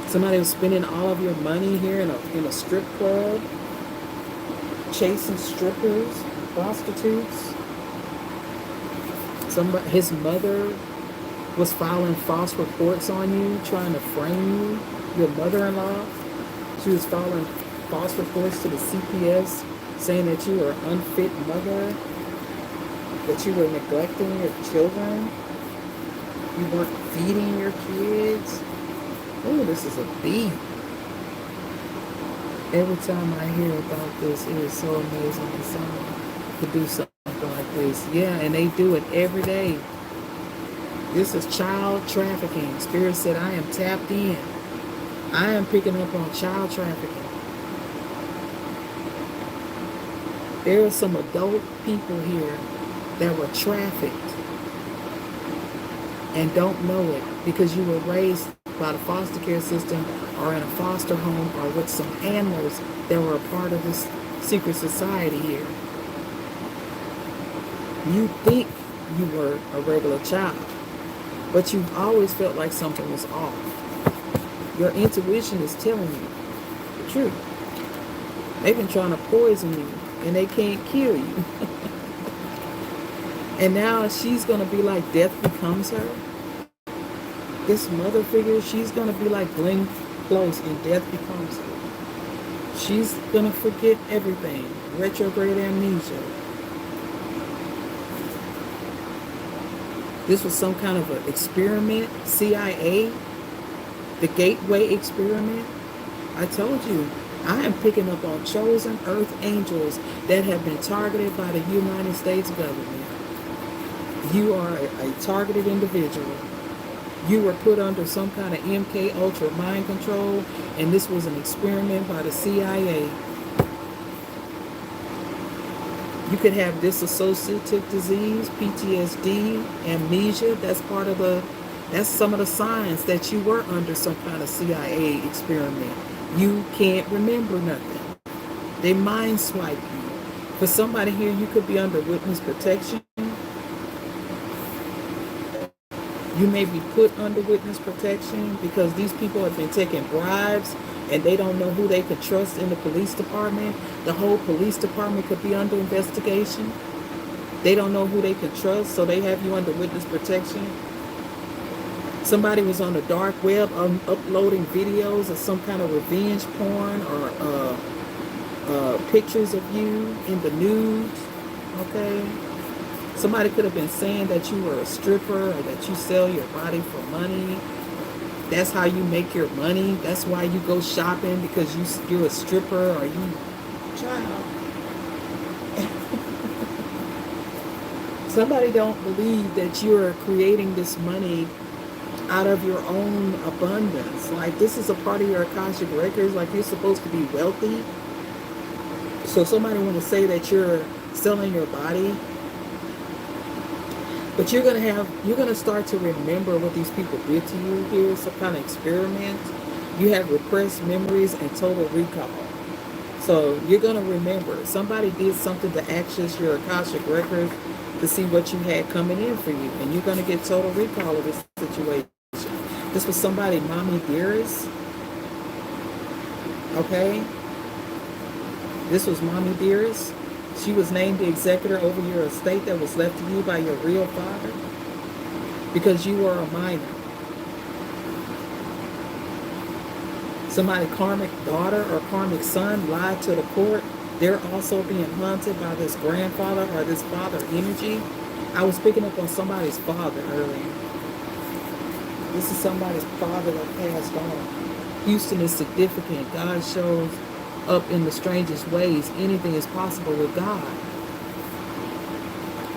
Somebody was spending all of your money here in a strip club. Chasing strippers. Prostitutes. His mother was filing false reports on you, trying to frame you. Your mother-in-law, she was filing false reports to the CPS, saying that you were an unfit mother, that you were neglecting your children, you weren't feeding your kids. Oh, this is a beat. Every time I hear about this, it is so amazing and someone to do something like this. Yeah, and they do it every day. This is child trafficking. Spirit said, I am tapped in. I am picking up on child trafficking. There are some adult people here that were trafficked and don't know it because you were raised by the foster care system or in a foster home or with some animals that were a part of this secret society here. You think you were a regular child, but you've always felt like something was off. Your intuition is telling you the truth. They've been trying to poison you, and they can't kill you. And now she's going to be like death becomes her. This mother figure, she's going to be like Glenn Close and death becomes her. She's going to forget everything. Retrograde amnesia. This was some kind of an experiment. CIA. The Gateway experiment. I told you, I am picking up on chosen earth angels that have been targeted by the United States government. You are a targeted individual. You were put under some kind of MK Ultra mind control, and this was an experiment by the CIA. You could have dissociative disease, PTSD, amnesia. That's some of the signs that you were under some kind of CIA experiment. You can't remember nothing. They mind swipe you. For somebody here, you could be under witness protection. You may be put under witness protection because these people have been taking bribes and they don't know who they could trust in the police department. The whole police department could be under investigation. They don't know who they can trust, so they have you under witness protection. Somebody was on the dark web uploading videos of some kind of revenge porn or pictures of you in the nude, okay? Somebody could have been saying that you were a stripper or that you sell your body for money. That's how you make your money. That's why you go shopping, because you're a stripper or you child. Somebody don't believe that you're creating this money out of your own abundance. Like, this is a part of your Akashic records. Like, you're supposed to be wealthy. So somebody want to say that you're selling your body. But you're gonna start to remember what these people did to you here, some kind of experiment. You have repressed memories and total recall. So you're gonna remember somebody did something to access your Akashic records to see what you had coming in for you, and you're gonna get total recall of this situation. This was somebody, Mommy Dearest. Okay? This was Mommy Dearest. She was named the executor over your estate that was left to you by your real father because you were a minor. Somebody, karmic daughter or karmic son, lied to the court. They're also being haunted by this grandfather or this father energy. I was picking up on somebody's father earlier. This is somebody's father that passed on. Houston is significant. God shows up in the strangest ways. Anything is possible with God.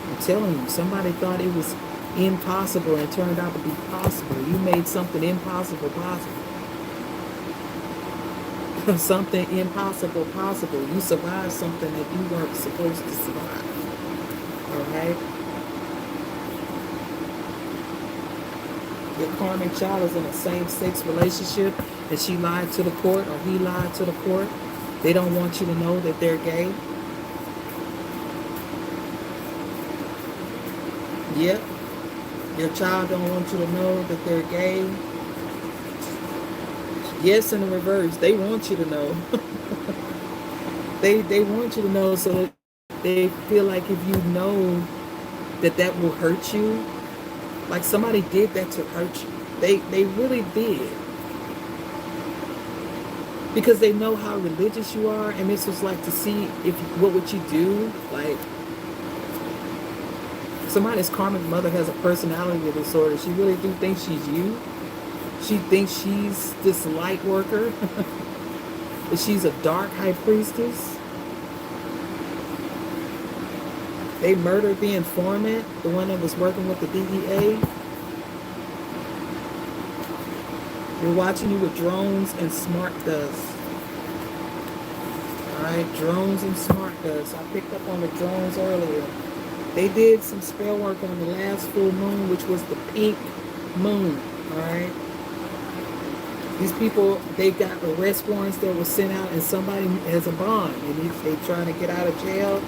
I'm telling you, somebody thought it was impossible and turned out to be possible. You made something impossible possible. Something impossible possible. You survived something that you weren't supposed to survive. Alright? Your karmic child is in a same-sex relationship and she lied to the court or he lied to the court. They don't want you to know that they're gay. Yep. Your child don't want you to know that they're gay. Yes, in the reverse. They want you to know. They want you to know so that they feel like if you know that will hurt you. Like somebody did that to hurt you. They really did. Because they know how religious you are, and this was like to see what would you do. Like, somebody's karmic mother has a personality disorder. She really do think she's you. She thinks she's this light worker. That she's a dark high priestess. They murdered the informant, the one that was working with the DEA. We're watching you with drones and smart dust. Alright, drones and smart dust. I picked up on the drones earlier. They did some spell work on the last full moon, which was the pink moon. Alright. These people, they got arrest warrants that were sent out, and somebody has a bond, and they trying to get out of jail.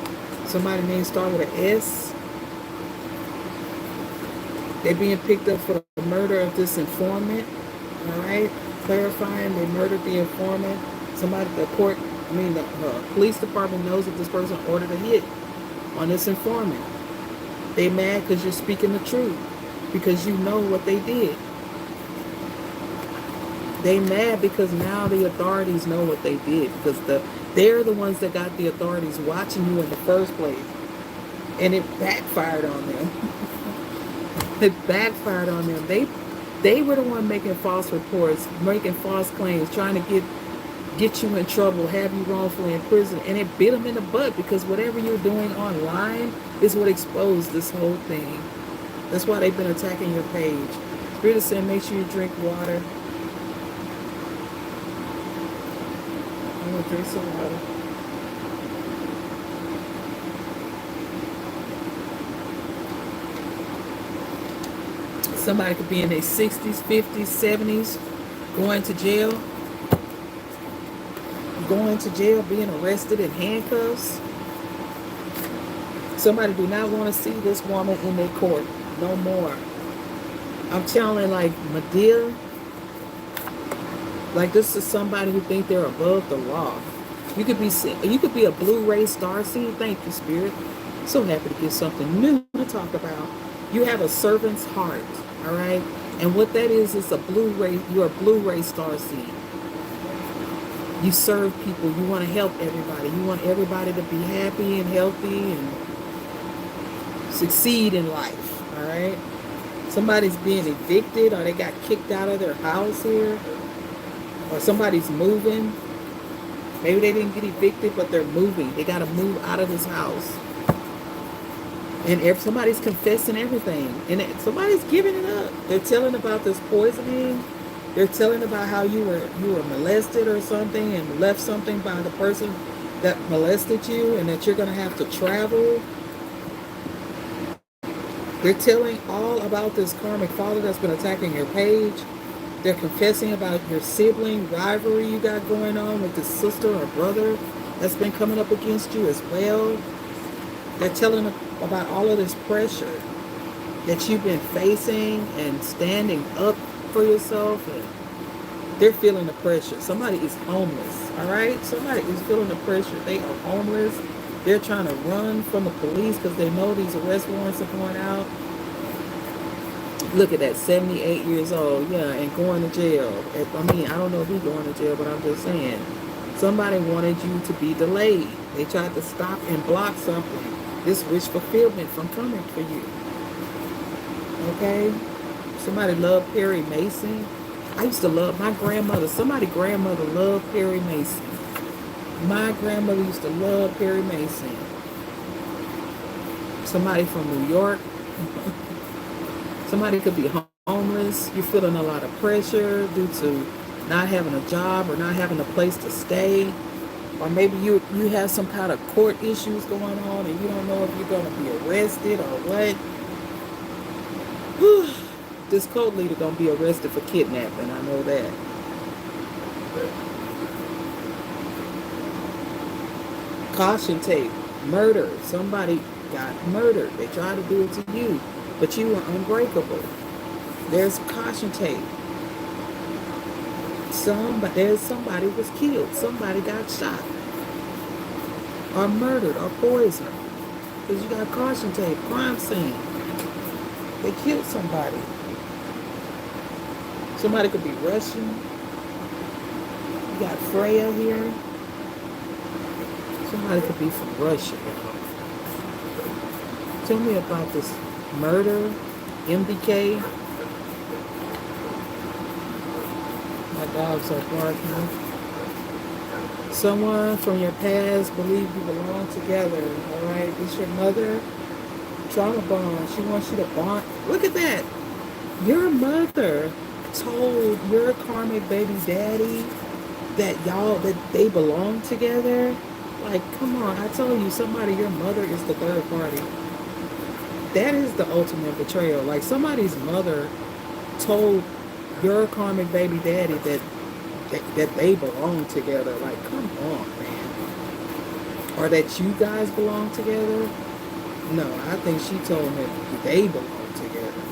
Somebody name start with an S. They being picked up for the murder of this informant. All right, clarifying they murdered the informant. Somebody, the court, the police department knows that this person ordered a hit on this informant. They mad because you're speaking the truth, because you know what they did. They mad because now the authorities know what they did, because they're the ones that got the authorities watching you in the first place, and it backfired on them. It backfired on them. They were the one making false reports, making false claims, trying to get you in trouble, have you wrongfully in prison, and it bit them in the butt, because whatever you're doing online is what exposed this whole thing. That's why they've been attacking your page. Spirit said, make sure you drink water. I'm gonna drink some water. Somebody could be in their 60s, 50s, 70s, going to jail, being arrested in handcuffs. Somebody do not want to see this woman in their court no more. I'm telling, like Medea, like this is somebody who think they're above the law. You could be a Blu-ray star seed. Thank you, Spirit. So happy to get something new to talk about. You have a servant's heart, all right? And what that is a Blu-ray. You're a Blu-ray star seed. You serve people. You want to help everybody. You want everybody to be happy and healthy and succeed in life, all right? Somebody's being evicted, or they got kicked out of their house here, or somebody's moving. Maybe they didn't get evicted, but they're moving. They got to move out of this house. And if somebody's confessing everything, and somebody's giving it up. They're telling about this poisoning. They're telling about how you were molested or something, and left something by the person that molested you, and that you're going to have to travel. They're telling all about this karmic father that's been attacking your page. They're confessing about your sibling rivalry you got going on with this sister or brother that's been coming up against you as well. They're telling about all of this pressure that you've been facing and standing up for yourself. And they're feeling the pressure. Somebody is homeless, all right? Somebody is feeling the pressure. They are homeless. They're trying to run from the police because they know these arrest warrants are going out. Look at that, 78 years old, yeah, and going to jail. I don't know if he's going to jail, but I'm just saying. Somebody wanted you to be delayed. They tried to stop and block something. This wish fulfillment from coming for you. Okay? Somebody loved Perry Mason. I used to love my grandmother. Somebody's grandmother loved Perry Mason. My grandmother used to love Perry Mason. Somebody from New York. Somebody could be homeless. You're feeling a lot of pressure due to not having a job or not having a place to stay. Or maybe you have some kind of court issues going on and you don't know if you're going to be arrested or what. This cult leader going to be arrested for kidnapping. I know that. Caution tape. Murder. Somebody got murdered. They tried to do it to you, but you were unbreakable. There's caution tape. Somebody was killed. Somebody got shot or murdered or poisoned because you got caution tape. Crime scene. They killed somebody. Somebody could be Russian. You got Freya here. Somebody could be from Russia. Tell me about this murder, MDK. My dogs are barking. Someone from your past believe you belong together. All right, it's your mother. Trauma bond. She wants you to bond. Look at that. Your mother told your karmic baby daddy that they belong together. Like, come on. I told you, your mother is the third party. That is the ultimate betrayal. Like, somebody's mother told your karmic baby daddy that that they belong together. Like, come on, man. Or that you guys belong together. No, I think she told him they belong together.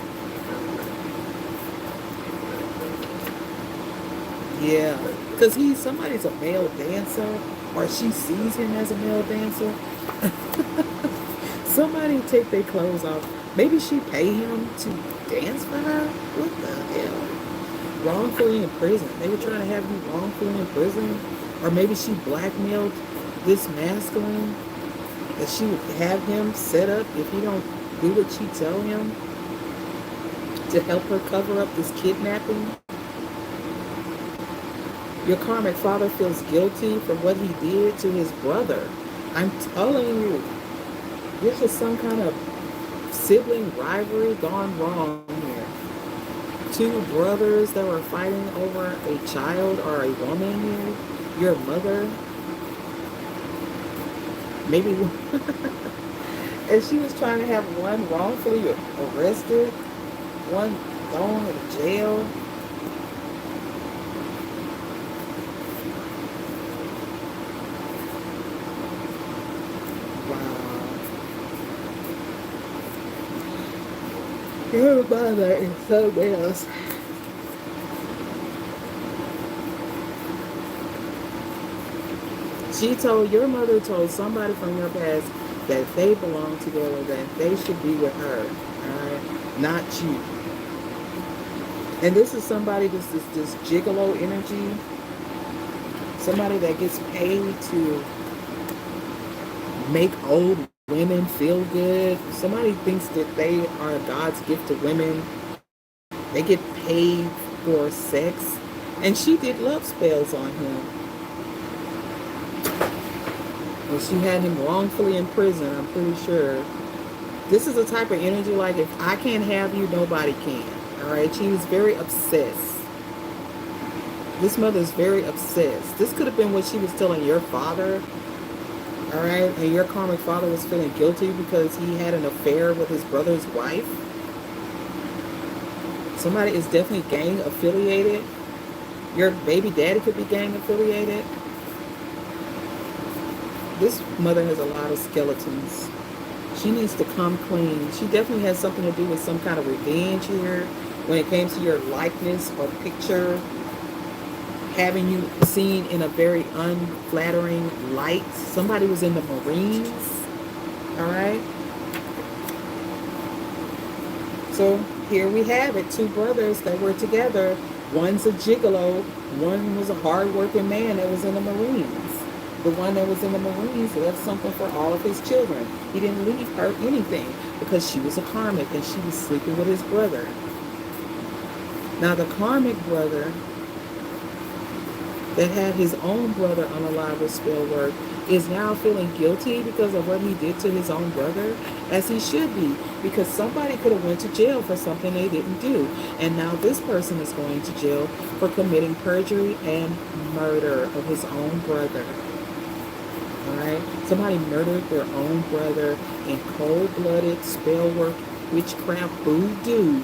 Yeah, because somebody's a male dancer, or she sees him as a male dancer. Somebody take their clothes off. Maybe she pay him to dance for her. What the hell? Wrongfully in prison. They were trying to have you wrongfully in prison, or maybe she blackmailed this masculine that she would have him set up if he don't do what she tell him to help her cover up this kidnapping. Your karmic father feels guilty for what he did to his brother. I'm telling you, this is some kind of sibling rivalry gone wrong here. Two brothers that were fighting over a child or a woman here. Your mother. Maybe. And she was trying to have one wrongfully arrested, one thrown in jail. Your mother is so else. Your mother told somebody from your past that they belong together, that they should be with her, alright? Not you. And this is somebody, this gigolo energy, somebody that gets paid to make old women feel good. Somebody thinks that they are God's gift to women. They get paid for sex. And she did love spells on him. And she had him wrongfully in prison, I'm pretty sure. This is a type of energy like, if I can't have you, nobody can. Alright? She was very obsessed. This mother is very obsessed. This could have been what she was telling your father. Alright, and your karmic father was feeling guilty because he had an affair with his brother's wife. Somebody is definitely gang affiliated. Your baby daddy could be gang affiliated. This mother has a lot of skeletons. She needs to come clean. She definitely has something to do with some kind of revenge here when it came to your likeness or picture, having you seen in a very unflattering light. Somebody was in the Marines, all right? So here we have it, two brothers that were together. One's a gigolo, one was a hard-working man that was in the Marines. The one that was in the Marines left something for all of his children. He didn't leave her anything because she was a karmic and she was sleeping with his brother. Now the karmic brother that had his own brother unalive with spell work is now feeling guilty because of what he did to his own brother, as he should be, because somebody could have went to jail for something they didn't do, and now this person is going to jail for committing perjury and murder of his own brother. All right, somebody murdered their own brother in cold-blooded spell work, witchcraft, voodoo,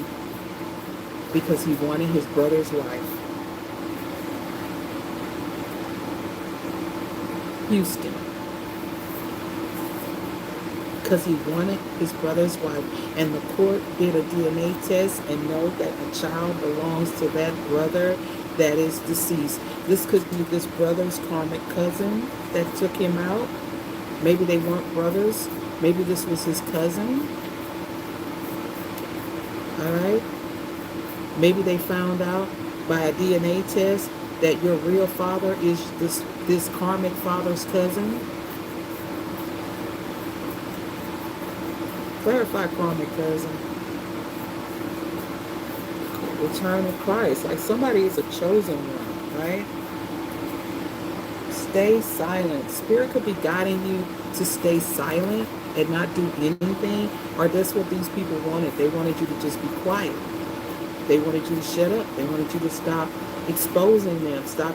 because he wanted his brother's life. Houston, because he wanted his brother's wife, and the court did a DNA test and know that a child belongs to that brother that is deceased. This could be this brother's karmic cousin that took him out. Maybe they weren't brothers. Maybe this was his cousin. All right. Maybe they found out by a DNA test that your real father is this karmic father's cousin. Clarify karmic cousin. Return of Christ. Like somebody is a chosen one, right? Stay silent. Spirit could be guiding you to stay silent and not do anything. Or that's what these people wanted. They wanted you to just be quiet. They wanted you to shut up. They wanted you to stop exposing them. Stop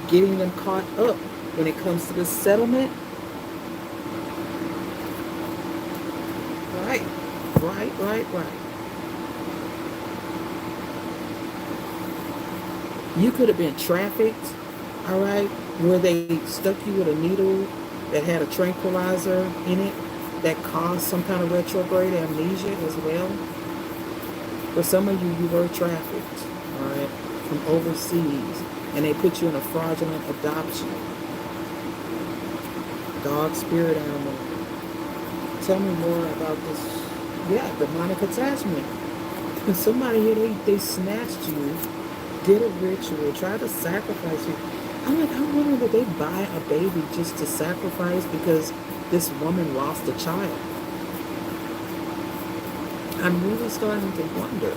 getting them caught up when it comes to the settlement. Right. You could have been trafficked, all right, where they stuck you with a needle that had a tranquilizer in it that caused some kind of retrograde amnesia as well. For some of you, you were trafficked, all right, from overseas, and they put you in a fraudulent adoption. Dog, spirit animal. Tell me more about this. Yeah, demonic attachment. Somebody here, they snatched you, did a ritual, tried to sacrifice you. I'm like, I wonder did they buy a baby just to sacrifice because this woman lost a child? I'm really starting to wonder.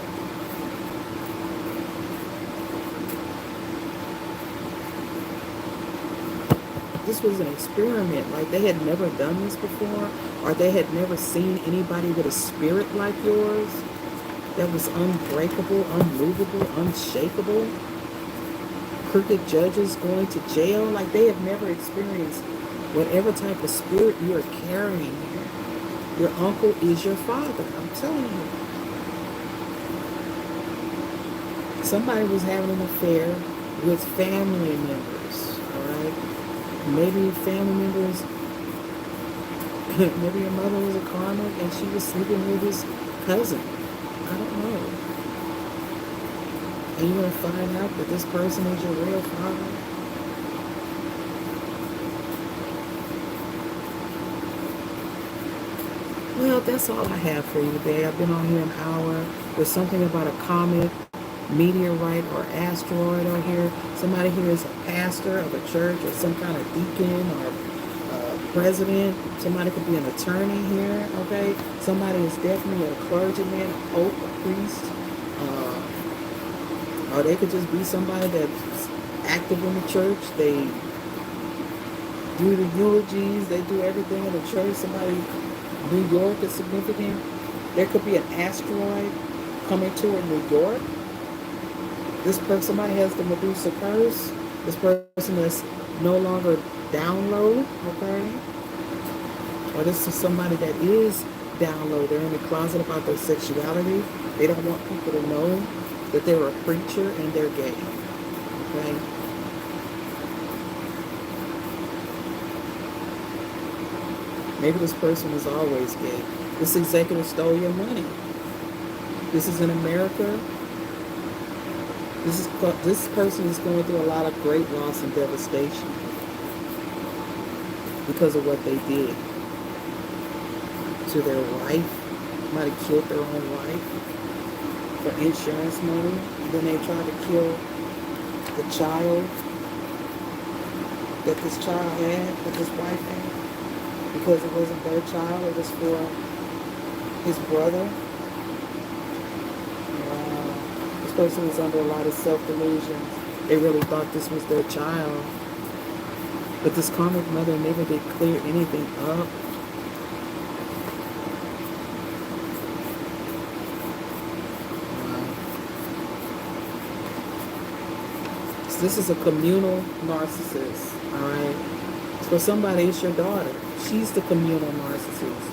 This was an experiment. Like they had never done this before, or they had never seen anybody with a spirit like yours that was unbreakable, unmovable, unshakable. Crooked judges going to jail. Like they have never experienced whatever type of spirit you are carrying. Your uncle is your father. I'm telling you. Somebody was having an affair with family members. All right. Maybe family members. Maybe your mother was a karmic and she was sleeping with his cousin. I don't know. And you're going to find out that this person is your real father. Well, that's all I have for you today. I've been on here an hour. There's something about a comet, meteorite, or asteroid on here. Somebody here is a pastor of a church or some kind of deacon or president. Somebody could be an attorney here, okay? Somebody is definitely a clergyman, a pope, a priest. Or they could just be somebody that's active in the church. They do the eulogies. They do everything in the church. Somebody, New York is significant. There could be an asteroid coming toward New York. This person, somebody has the Medusa curse. This person is no longer down low, okay? Or this is somebody that is down low. They're in the closet about their sexuality. They don't want people to know that they're a preacher and they're gay, okay? Maybe this person was always gay. This executive stole your money. This is in America. This person is going through a lot of great loss and devastation because of what they did to their wife. Might have killed their own wife for insurance money. And then they tried to kill the child that this child had, that this wife had, because it wasn't their child, it was for his brother. This person was under a lot of self-delusions. They really thought this was their child. But this karmic mother never did clear anything up. So this is a communal narcissist, all right? For somebody, it's your daughter. She's the communal narcissist.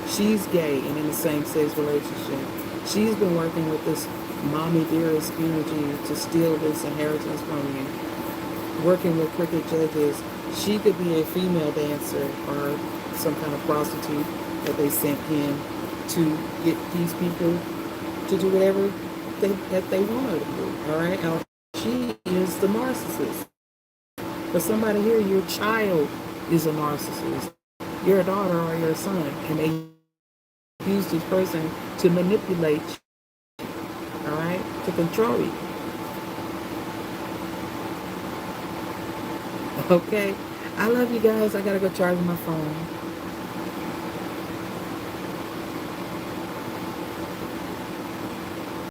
She's gay and in the same-sex relationship. She's been working with this mommy dearest energy to steal this inheritance from you. Working with crooked judges. She could be a female dancer or some kind of prostitute that they sent in to get these people to do whatever that they want her to do. All right? Now, she is the narcissist. For somebody here, your child is a narcissist. Your daughter or your son. And they use this person to manipulate you. All right? To control you. Okay? I love you guys. I gotta go charge my phone.